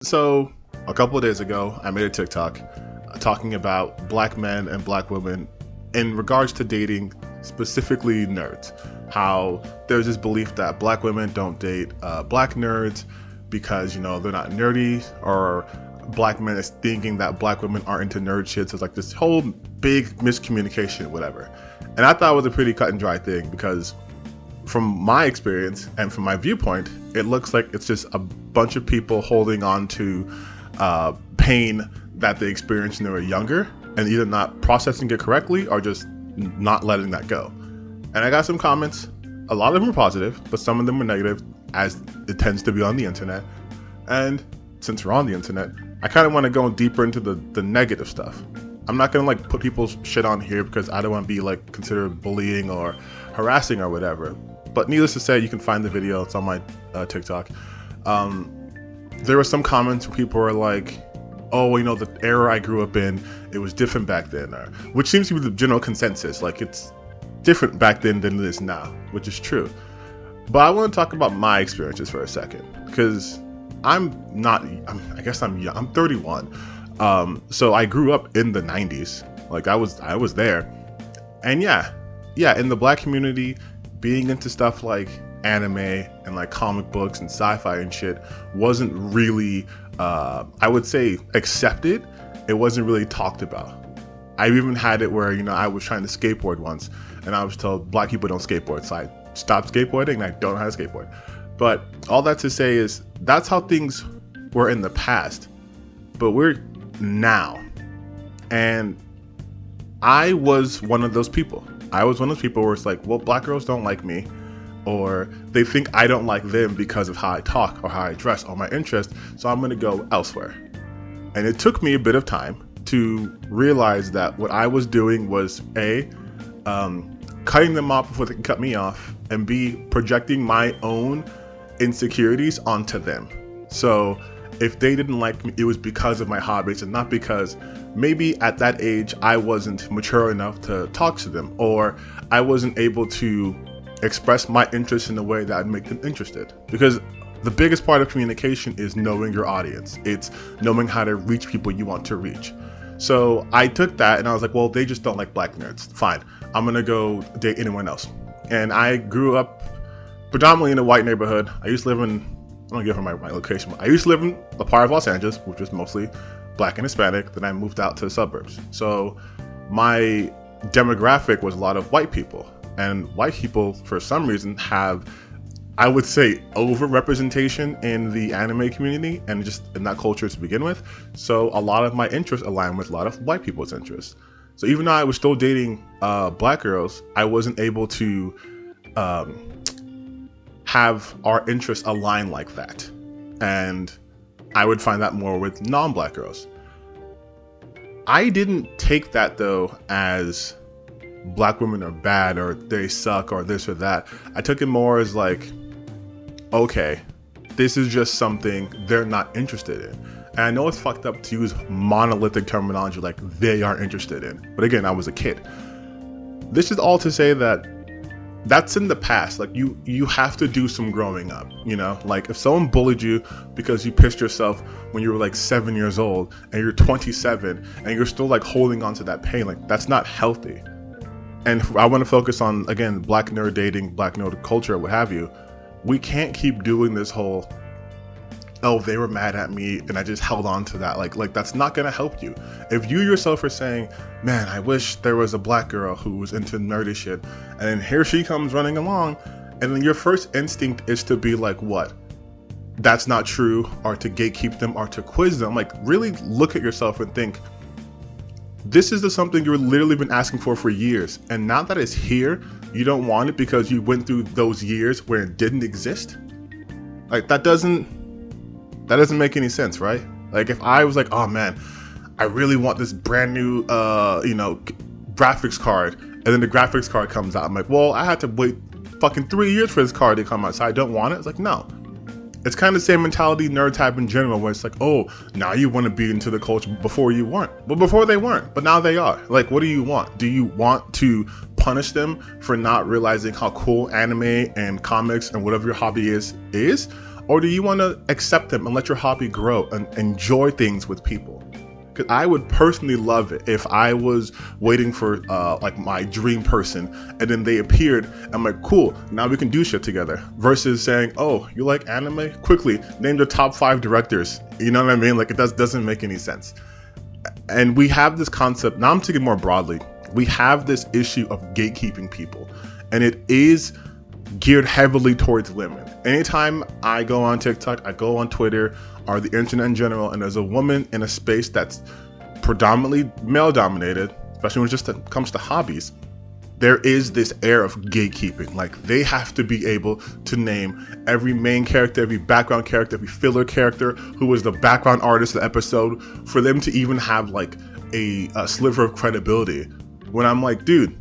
So, a couple of days ago, I made a TikTok talking about black men and black women in regards to dating, specifically nerds. How there's this belief that black women don't date black nerds because, they're not nerdy, or black men is thinking that black women aren't into nerd shit. So it's like this whole big miscommunication, whatever. And I thought it was a pretty cut and dry thing because from my experience and from my viewpoint, it looks like it's just a bunch of people holding on to pain that they experienced when they were younger and either not processing it correctly or just not letting that go. And I got some comments. A lot of them were positive, but some of them were negative, as it tends to be on the internet. And since we're on the internet, I kind of want to go deeper into the negative stuff. I'm not going to put people's shit on here because I don't want to be considered bullying or harassing or whatever. But needless to say, you can find the video. It's on my TikTok. There were some comments where people were like, oh, the era I grew up in, it was different back then. Which seems to be the general consensus. It's different back then than it is now, which is true. But I want to talk about my experiences for a second. Because I guess I'm young. I'm 31. So I grew up in the 90s. I was there. And yeah, in the black community, being into stuff like anime and comic books and sci-fi and shit wasn't really, I would say, accepted. It wasn't really talked about. I even had it where, I was trying to skateboard once and I was told black people don't skateboard. So I stopped skateboarding and I don't know how to skateboard. But all that to say is that's how things were in the past, but we're now. And I was one of those people. I was one of those people where it's well, black girls don't like me, or they think I don't like them because of how I talk or how I dress or my interest, so I'm going to go elsewhere. And it took me a bit of time to realize that what I was doing was A, cutting them off before they can cut me off, and B, projecting my own insecurities onto them. So if they didn't like me, it was because of my hobbies and not because maybe at that age I wasn't mature enough to talk to them, or I wasn't able to express my interest in a way that would make them interested. Because the biggest part of communication is knowing your audience. It's knowing how to reach people you want to reach. So I took that and I was like, well, they just don't like black nerds. Fine, I'm gonna go date anyone else. And I grew up predominantly in a white neighborhood. I used to live in, I don't give her my location, but I used to live in a part of Los Angeles, which was mostly black and Hispanic. Then I moved out to the suburbs. So my demographic was a lot of white people. And white people, for some reason, have, I would say, overrepresentation in the anime community and just in that culture to begin with. So a lot of my interests align with a lot of white people's interests. So even though I was still dating black girls, I wasn't able to have our interests align like that. And I would find that more with non-black girls. I didn't take that though as black women are bad or they suck or this or that. I took it more as okay, this is just something they're not interested in. And I know it's fucked up to use monolithic terminology like they are interested in. But again, I was a kid. This is all to say that that's in the past. You have to do some growing up, if someone bullied you because you pissed yourself when you were 7 years old and you're 27 and you're still holding on to that pain, that's not healthy. And I want to focus on, again, black nerd dating, black nerd culture, what have you. We can't keep doing this whole, oh, they were mad at me and I just held on to that. That's not going to help you. If you yourself are saying, man, I wish there was a black girl who was into nerdy shit, and then here she comes running along, and then your first instinct is to be what? That's not true, or to gatekeep them, or to quiz them. Really look at yourself and think, this is something you've literally been asking for years. And now that it's here, you don't want it because you went through those years where it didn't exist. That doesn't make any sense, right? If I was oh man, I really want this brand new, graphics card. And then the graphics card comes out. I'm well, I had to wait fucking 3 years for this card to come out. So I don't want it. It's no. It's kind of the same mentality nerds have in general, where it's oh, now you want to be into the culture. Before you weren't. Well, before they weren't, but now they are. What do you want? Do you want to punish them for not realizing how cool anime and comics and whatever your hobby is? Or do you want to accept them and let your hobby grow and enjoy things with people? Because I would personally love it if I was waiting for like my dream person and then they appeared. I'm like, cool, now we can do shit together. Versus saying, oh, you like anime? Quickly, name the top 5 directors. You know what I mean? Like, it doesn't make any sense. And we have this concept, now I'm thinking more broadly, we have this issue of gatekeeping people. And it is geared heavily towards women. Anytime I go on TikTok, I go on Twitter, or the internet in general, and there's a woman in a space that's predominantly male dominated, especially when it just comes to hobbies, there is this air of gatekeeping. Like, they have to be able to name every main character, every background character, every filler character, who was the background artist of the episode, for them to even have like a sliver of credibility. When I'm like, dude,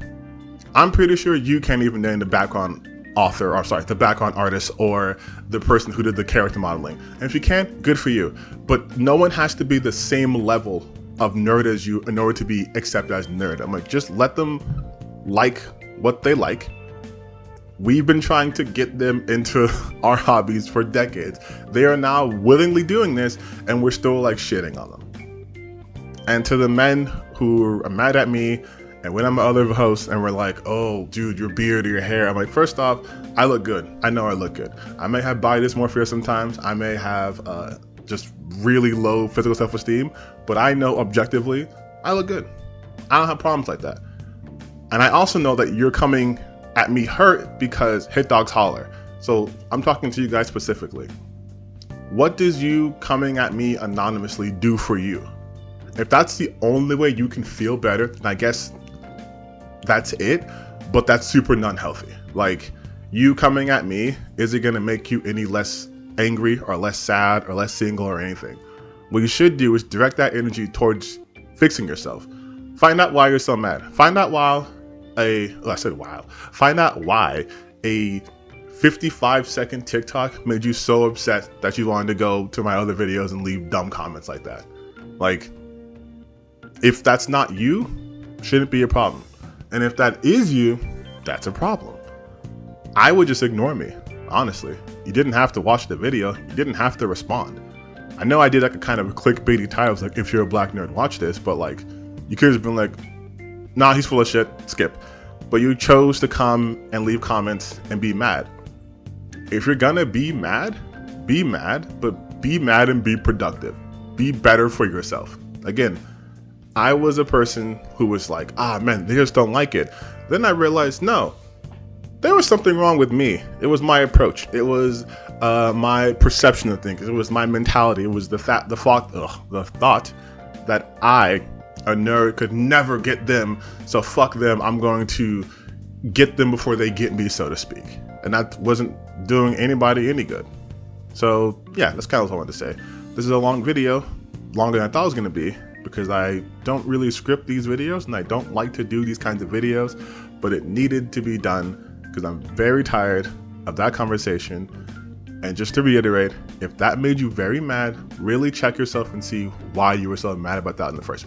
I'm pretty sure you can't even name the background author, or sorry, the background artist or the person who did the character modeling. And if you can, good for you. But no one has to be the same level of nerd as you in order to be accepted as nerd. I'm like, just let them like what they like. We've been trying to get them into our hobbies for decades. They are now willingly doing this, and we're still like shitting on them. And to the men who are mad at me and when I'm other hosts and we're like, oh, dude, your beard or your hair. I'm like, first off, I look good. I know I look good. I may have body dysmorphia sometimes. I may have just really low physical self-esteem, but I know objectively, I look good. I don't have problems like that. And I also know that you're coming at me hurt because hit dogs holler. So I'm talking to you guys specifically. What does you coming at me anonymously do for you? If that's the only way you can feel better, then I guess that's it, but that's super non-healthy. Like, you coming at me, is it gonna make you any less angry or less sad or less single or anything? What you should do is direct that energy towards fixing yourself. Find out why you're so mad. Find out why Find out why a 55-second TikTok made you so upset that you wanted to go to my other videos and leave dumb comments like that. Like, if that's not you, shouldn't be a problem. And if that is you, that's a problem. I would just ignore me, honestly. You didn't have to watch the video. You didn't have to respond. I know I did like a kind of a clickbaity title, like, if you're a black nerd, watch this, but like, you could have been like, nah, he's full of shit, skip. But you chose to come and leave comments and be mad. If you're gonna be mad, but be mad and be productive. Be better for yourself. Again, I was a person who was like, man, they just don't like it. Then I realized, no, there was something wrong with me. It was my approach. It was my perception of things. It was my mentality. It was the thought that I, a nerd, could never get them. So fuck them. I'm going to get them before they get me, so to speak. And that wasn't doing anybody any good. So yeah, that's kind of what I wanted to say. This is a long video, longer than I thought it was going to be, because I don't really script these videos and I don't like to do these kinds of videos, but it needed to be done because I'm very tired of that conversation. And just to reiterate, if that made you very mad, really check yourself and see why you were so mad about that in the first place.